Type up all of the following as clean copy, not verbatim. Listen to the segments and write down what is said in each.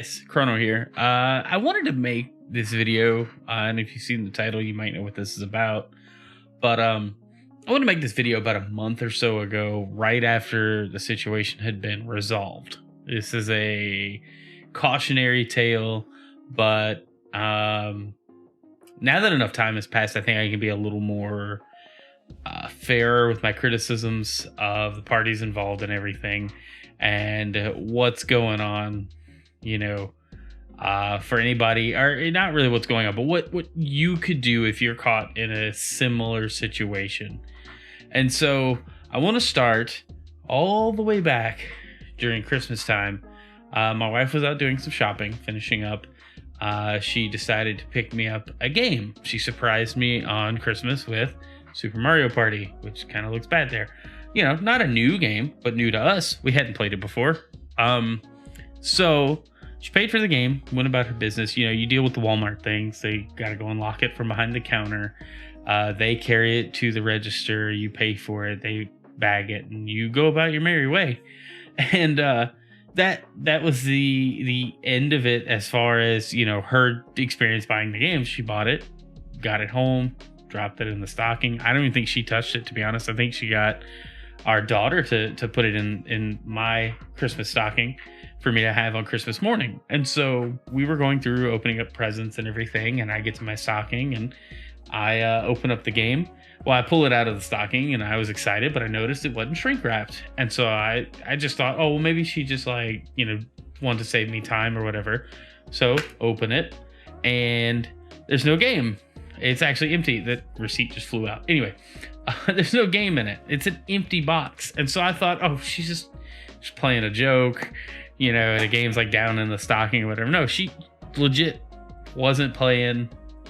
guys, Chrono here. I wanted to make this video, and if you've seen the title, you might know what this is about. But I want to make this video about a month or so ago, right after the situation had been resolved. This is a cautionary tale, but now that enough time has passed, I think I can be a little more fairer with my criticisms of the parties involved and everything, and what's going on, for anybody, or not really what's going on, but what you could do if you're caught in a similar situation. And so I want to start all the way back during Christmas time. My wife was out doing some shopping, finishing up. She decided to pick me up a game. She surprised me on Christmas with Super Mario Party, which kind of looks bad there. Not a new game, but new to us. We hadn't played it before. So she paid for the game, went about her business. You deal with the Walmart things. They got to go unlock it from behind the counter. They carry it to the register. You pay for it. They bag it, and you go about your merry way. And that was the end of it as far as her experience buying the game. She bought it, got it home, dropped it in the stocking. I don't even think she touched it, to be honest. I think she got our daughter to put it in my Christmas stocking for me to have on Christmas morning. And so we were going through opening up presents and everything, and I get to my stocking and I open up the game. Well, I pull it out of the stocking and I was excited, but I noticed it wasn't shrink wrapped. And so I just thought, oh, well, maybe she just wanted to save me time or whatever. So open it and there's no game. It's actually empty. The receipt just flew out. Anyway, there's no game in it. It's an empty box. And so I thought, oh, she's just playing a joke. The game's like down in the stocking or whatever. No, she legit wasn't playing.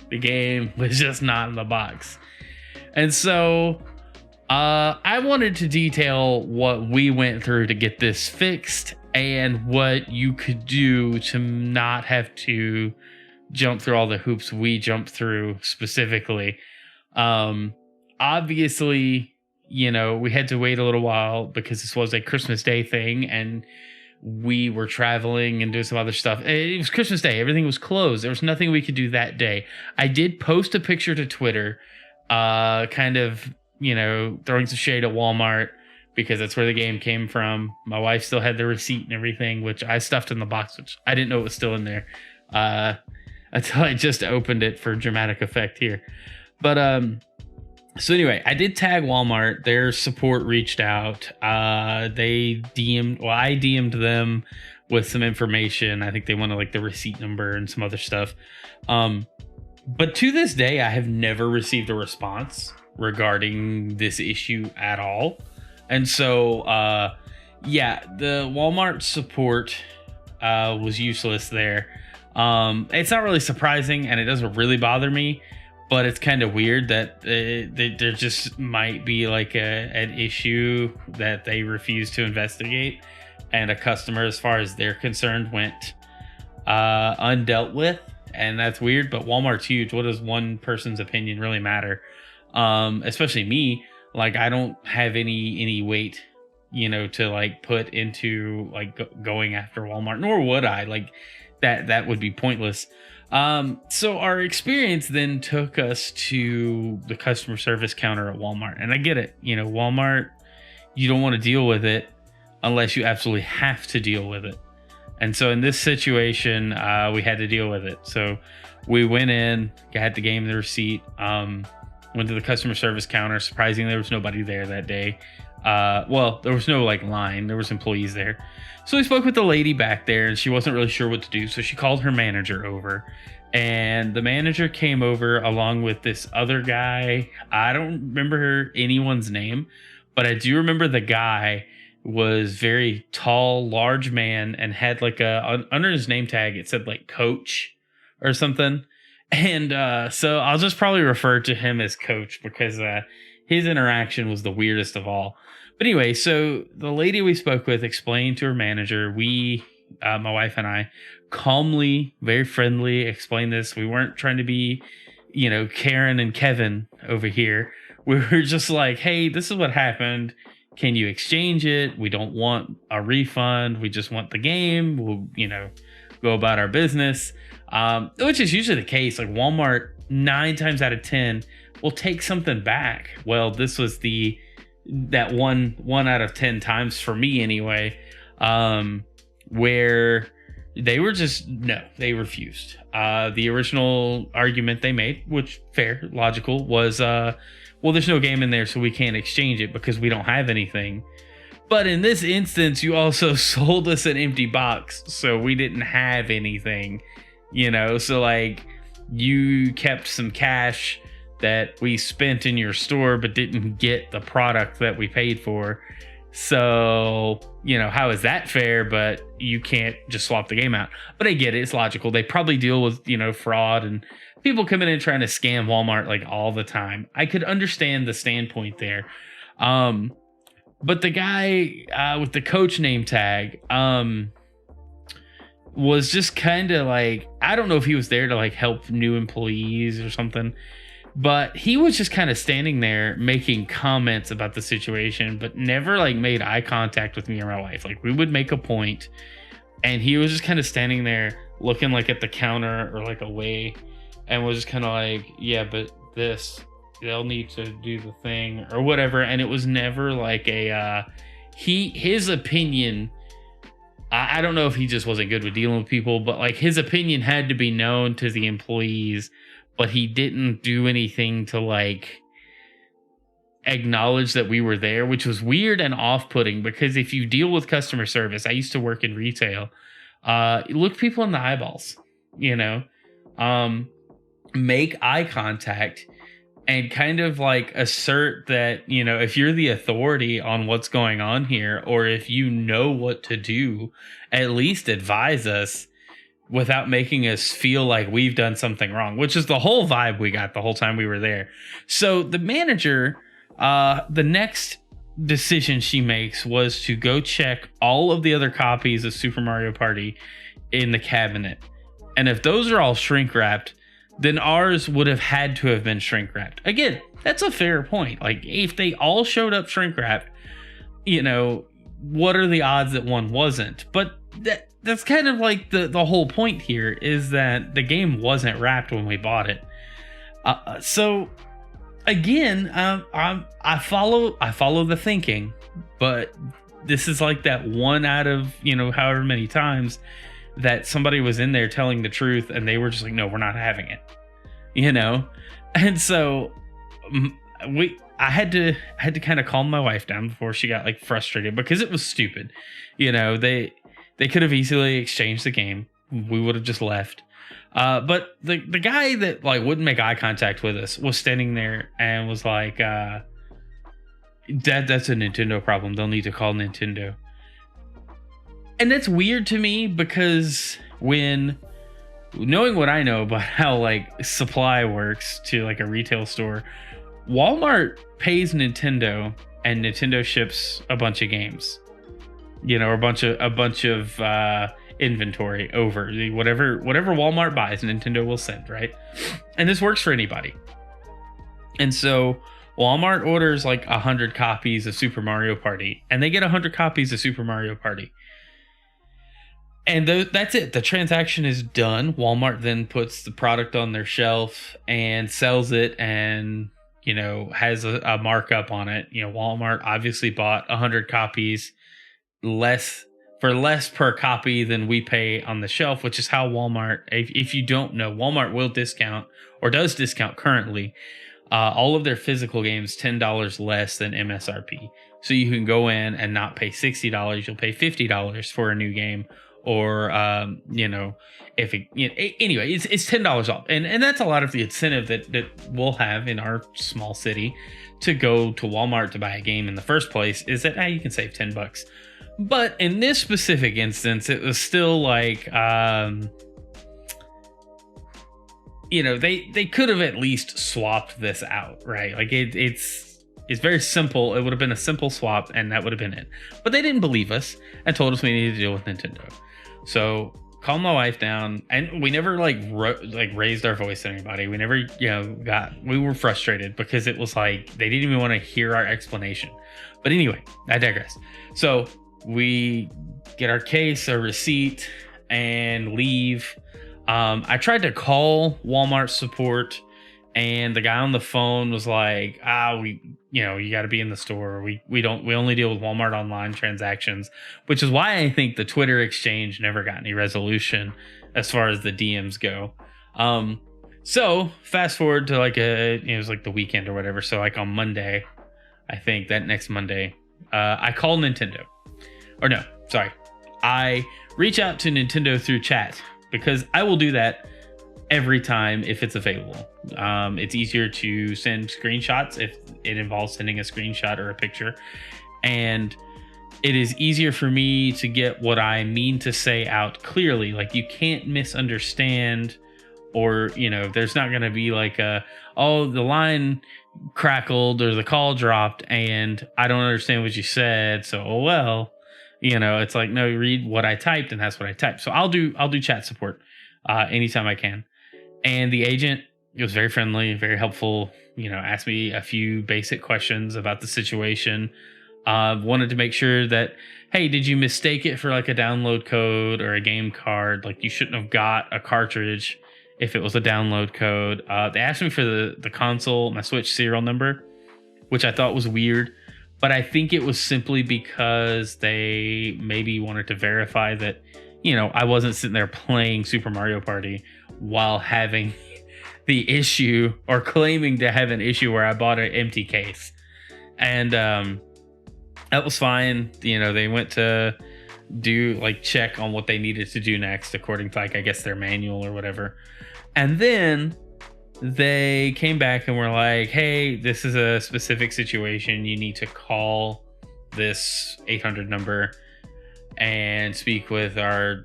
The game was just not in the box. And so I wanted to detail what we went through to get this fixed and what you could do to not have to jump through all the hoops we jumped through specifically. Obviously, we had to wait a little while because this was a Christmas Day thing and we were traveling and doing some other stuff. It was Christmas Day. Everything was closed. There was nothing we could do that day. I did post a picture to Twitter, kind of, throwing some shade at Walmart because that's where the game came from. My wife still had the receipt and everything, which I stuffed in the box, which I didn't know it was still in there until I just opened it for dramatic effect here. But so anyway, I did tag Walmart. Their support reached out. I DM'd them with some information. I think they wanted the receipt number and some other stuff. But to this day, I have never received a response regarding this issue at all. And so, the Walmart support was useless there. It's not really surprising, and it doesn't really bother me. But it's kind of weird that there just might be an issue that they refuse to investigate, and a customer, as far as they're concerned, went undealt with, and that's weird. But Walmart's huge. What does one person's opinion really matter? Especially me. I don't have any weight, to put into going after Walmart, nor would I. That would be pointless. So our experience then took us to the customer service counter at Walmart. And I get it. Walmart, you don't want to deal with it unless you absolutely have to deal with it. And so in this situation, we had to deal with it. So we went in, got the game, the receipt, went to the customer service counter. Surprisingly, there was nobody there that day. Well, there was no line. There was employees there. So we spoke with the lady back there, and she wasn't really sure what to do. So she called her manager over, and the manager came over along with this other guy. I don't remember anyone's name, but I do remember the guy was very tall, large man, and had under his name tag, it said coach or something. And so I'll just probably refer to him as Coach because his interaction was the weirdest of all. But anyway, so the lady we spoke with explained to her manager, my wife and I, calmly, very friendly, explained this. We weren't trying to be, Karen and Kevin over here. We were just like, hey, this is what happened. Can you exchange it? We don't want a refund. We just want the game. We'll, go about our business, which is usually the case. Like Walmart, 9 times out of 10 will take something back. Well, this was that one out of 10 times for me anyway, where they were just, no, they refused. The original argument they made, which fair, logical, was, well, there's no game in there, so we can't exchange it because we don't have anything. But in this instance, you also sold us an empty box, so we didn't have anything, so like you kept some cash that we spent in your store but didn't get the product that we paid for. So, how is that fair? But you can't just swap the game out. But I get it. It's logical. They probably deal with, fraud and people coming in trying to scam Walmart like all the time. I could understand the standpoint there. But the guy with the coach name tag was just kind of like, I don't know if he was there to like help new employees or something. But he was just kind of standing there making comments about the situation, but never like made eye contact with me or my wife. Like we would make a point and he was just kind of standing there looking like at the counter or like away and was just kind of like, yeah, but they'll need to do the thing or whatever. And it was never like his opinion. I don't know if he just wasn't good with dealing with people, but like his opinion had to be known to the employees. But he didn't do anything to like acknowledge that we were there, which was weird and off-putting because if you deal with customer service, I used to work in retail, look people in the eyeballs, make eye contact and kind of like assert that, if you're the authority on what's going on here, or if you know what to do, at least advise us without making us feel like we've done something wrong, which is the whole vibe we got the whole time we were there. So the manager, the next decision she makes was to go check all of the other copies of Super Mario Party in the cabinet. And if those are all shrink wrapped, then ours would have had to have been shrink wrapped. Again, that's a fair point. Like if they all showed up shrink wrapped, what are the odds that one wasn't? But that's kind of like the whole point here is that the game wasn't wrapped when we bought it. So again, I follow the thinking, but this is like that one out of, however many times that somebody was in there telling the truth and they were just like, no, we're not having it, And so I had to kind of calm my wife down before she got like frustrated because it was stupid. They could have easily exchanged the game. We would have just left. But the guy that like wouldn't make eye contact with us was standing there and was like, that's a Nintendo problem. They'll need to call Nintendo. And that's weird to me because knowing what I know about how like supply works to like a retail store, Walmart pays Nintendo and Nintendo ships a bunch of games. A bunch of inventory over whatever Walmart buys, Nintendo will send, right? And this works for anybody. And so Walmart orders like 100 copies of Super Mario Party, and they get 100 copies of Super Mario Party. And that's it. The transaction is done. Walmart then puts the product on their shelf and sells it and, has a markup on it. Walmart obviously bought 100 copies less per copy than we pay on the shelf, which is how Walmart, if you don't know, Walmart will discount or does discount currently all of their physical games $10 less than MSRP. So you can go in and not pay $60, you'll pay $50 for a new game. Or, if it, anyway, it's $10 off. And that's a lot of the incentive that we'll have in our small city to go to Walmart to buy a game in the first place is that you can save $10. But in this specific instance, it was still like, they could have at least swapped this out, right? Like it's very simple. It would have been a simple swap and that would have been it. But they didn't believe us and told us we needed to deal with Nintendo. So calmed my wife down, and we never raised our voice at anybody. We never, we were frustrated because it was like they didn't even want to hear our explanation. But anyway, I digress. So we get our case, our receipt, and leave. I tried to call Walmart support, and the guy on the phone was like, you got to be in the store. We only deal with Walmart online transactions, which is why I think the Twitter exchange never got any resolution as far as the DMs go. So fast forward to it was like the weekend or whatever. So like on Monday, I think that next Monday, I called Nintendo. Or no, sorry. I reach out to Nintendo through chat because I will do that every time if it's available. It's easier to send screenshots if it involves sending a screenshot or a picture. And it is easier for me to get what I mean to say out clearly. Like, you can't misunderstand, or, there's not going to be like the line crackled or the call dropped and I don't understand what you said. So, it's like, no, read what I typed, and that's what I typed. So I'll do chat support anytime I can. And the agent was very friendly, very helpful, asked me a few basic questions about the situation. Wanted to make sure that, hey, did you mistake it for like a download code or a game card? Like, you shouldn't have got a cartridge if it was a download code. They asked me for the console, my Switch serial number, which I thought was weird. But I think it was simply because they maybe wanted to verify that, I wasn't sitting there playing Super Mario Party while having the issue, or claiming to have an issue where I bought an empty case. And that was fine. They went to do check on what they needed to do next according to I guess their manual or whatever. And then they came back and were like, hey, this is a specific situation. You need to call this 800 number and speak with our,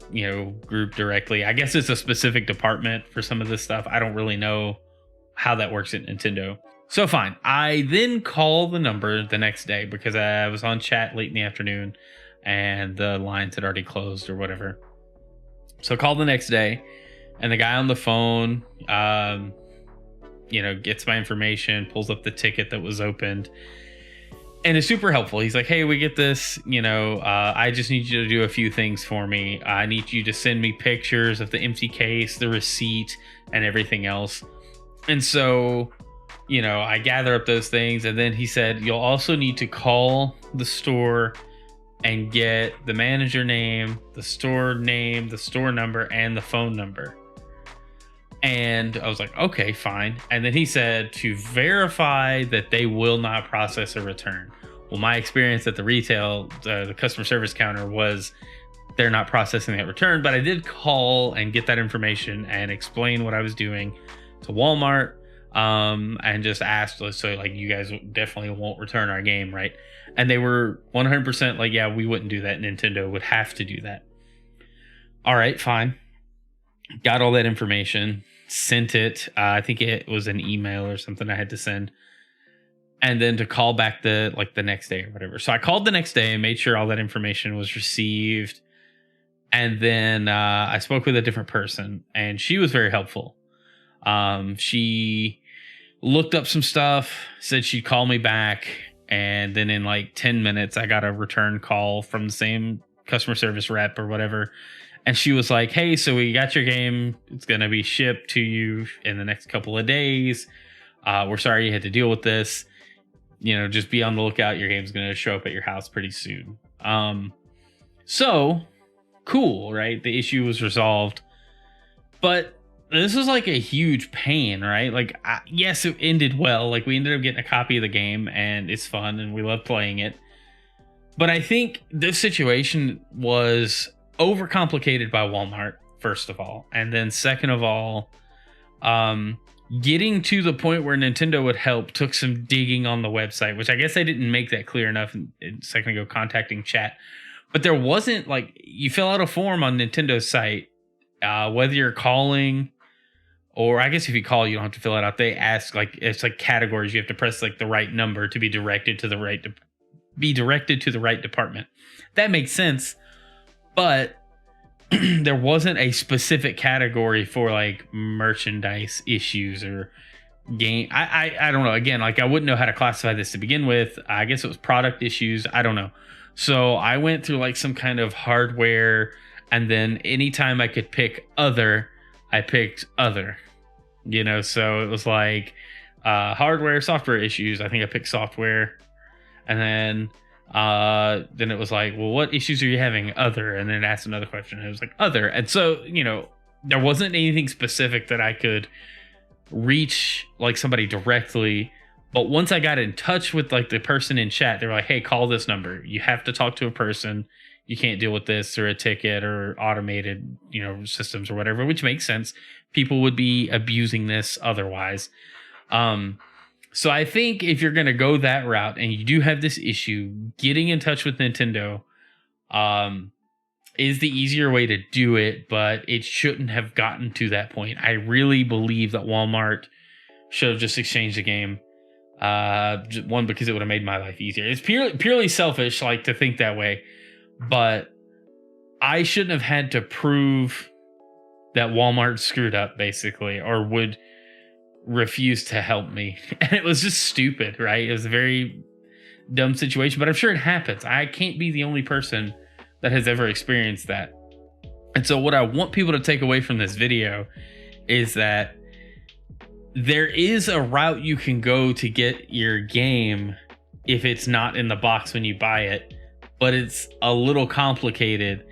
group directly. I guess it's a specific department for some of this stuff. I don't really know how that works at Nintendo. So fine. I then call the number the next day because I was on chat late in the afternoon and the lines had already closed or whatever. So I called the next day, and the guy on the phone, gets my information, pulls up the ticket that was opened, and is super helpful. He's like, hey, we get this, I just need you to do a few things for me. I need you to send me pictures of the empty case, the receipt, and everything else. And so, I gather up those things. And then he said, you'll also need to call the store and get the manager name, the store number, and the phone number. And I was like, okay, fine. And then he said to verify that they will not process a return. Well, my experience at the retail, the customer service counter, was they're not processing that return. But I did call and get that information and explain what I was doing to Walmart, and just asked, so you guys definitely won't return our game, right? And they were 100% like, yeah, we wouldn't do that. Nintendo would have to do that. All right, fine. Got all that information, sent it. I think it was an email or something I had to send. And then to call back the next day or whatever. So I called the next day and made sure all that information was received. And then I spoke with a different person, and she was very helpful. She looked up some stuff, said she'd call me back. And then in 10 minutes, I got a return call from the same customer service rep or whatever. And she was like, hey, so we got your game. It's going to be shipped to you in the next couple of days. We're sorry you had to deal with this. Just be on the lookout. Your game's going to show up at your house pretty soon. So cool, right? The issue was resolved. But this was a huge pain, right? Yes, it ended well. We ended up getting a copy of the game, and it's fun, and we love playing it. But I think this situation was overcomplicated by Walmart, first of all. And then second of all, getting to the point where Nintendo would help took some digging on the website, which I guess I didn't make that clear enough a second ago contacting chat. But there wasn't you fill out a form on Nintendo's site, whether you're calling, or I guess if you call, you don't have to fill it out. They ask it's categories. You have to press the right number to be directed to the right department. That makes sense. But there wasn't a specific category for merchandise issues or game. I don't know. Again, I wouldn't know how to classify this to begin with. I guess it was product issues. I don't know. So I went through some kind of hardware And then anytime I could pick other, I picked other. You know, so it was like hardware, software issues. I think I picked software. And then it was like, well, what issues are you having? Other. And then it asked another question. And it was like other. And so, you know, there wasn't anything specific that I could reach like somebody directly. But once I got in touch with like the person in chat, they were like, hey, call this number. You have to talk to a person. You can't deal with this or a ticket or automated, you know, systems or whatever, which makes sense. People would be abusing this otherwise. So I think if you're going to go that route and you do have this issue, getting in touch with Nintendo is the easier way to do it, but it shouldn't have gotten to that point. I really believe that Walmart should have just exchanged the game. One, because it would have made my life easier. It's purely selfish, like, to think that way. But I shouldn't have had to prove that Walmart screwed up, basically, or would refuse to help me. And it was just stupid, right? It was a very dumb situation, but I'm sure it happens. I can't be the only person that has ever experienced that. And so what I want people to take away from this video is that there is a route you can go to get your game if it's not in the box when you buy it, but it's a little complicated,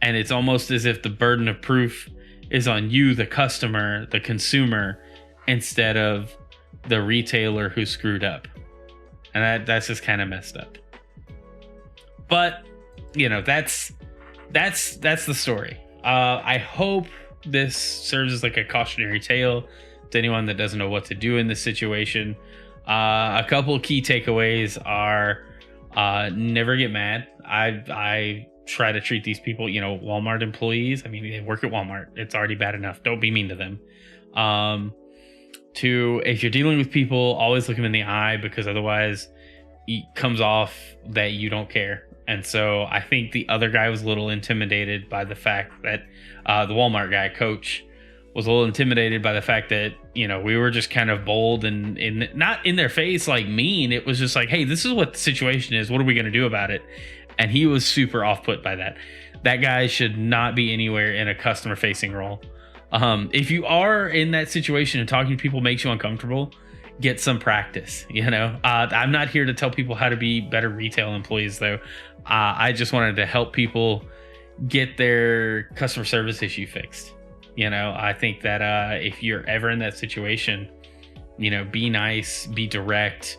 and it's almost as if the burden of proof is on you, the customer, the consumer, instead of the retailer who screwed up. And that's just kind of messed up. But, you know, that's the story. I hope this serves as like a cautionary tale to anyone that doesn't know what to do in this situation. A couple of key takeaways are never get mad. I try to treat these people, you know, Walmart employees. I mean, they work at Walmart. It's already bad enough. Don't be mean to them. Two, if you're dealing with people, always look them in the eye, because otherwise it comes off that you don't care. And so I think the other guy was a little intimidated by the fact that the Walmart guy, Coach, was a little intimidated by the fact that, you know, we were just kind of bold and not in their face like mean. It was just like, hey, this is what the situation is. What are we going to do about it? And he was super off put by that. That guy should not be anywhere in a customer facing role. If you are in that situation and talking to people makes you uncomfortable, get some practice. You know, I'm not here to tell people how to be better retail employees, though. I just wanted to help people get their customer service issue fixed. You know, I think that if you're ever in that situation, you know, be nice, be direct,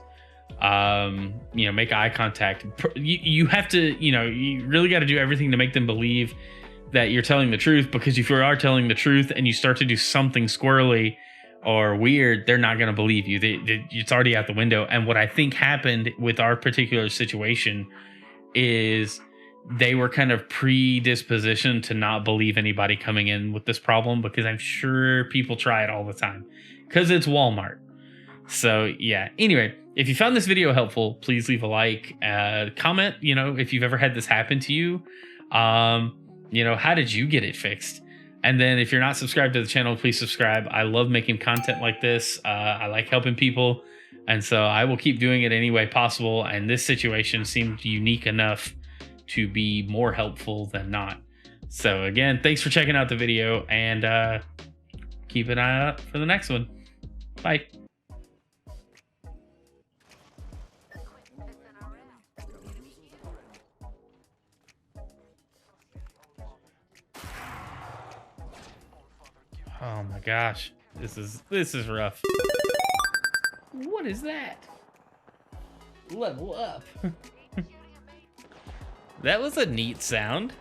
you know, make eye contact. You have to, you know, you really got to do everything to make them believe that you're telling the truth, because if you are telling the truth and you start to do something squirrely or weird, they're not going to believe you. It's already out the window. And what I think happened with our particular situation is they were kind of predispositioned to not believe anybody coming in with this problem, because I'm sure people try it all the time because it's Walmart. So yeah, anyway, if you found this video helpful, please leave a like, comment, you know, if you've ever had this happen to you. You know, how did you get it fixed? And then if you're not subscribed to the channel, please subscribe. I love making content like this. I like helping people. And so I will keep doing it any way possible. And this situation seemed unique enough to be more helpful than not. So again, thanks for checking out the video, and keep an eye out for the next one. Bye. Oh my gosh, this is rough. What is that? Level up. That was a neat sound.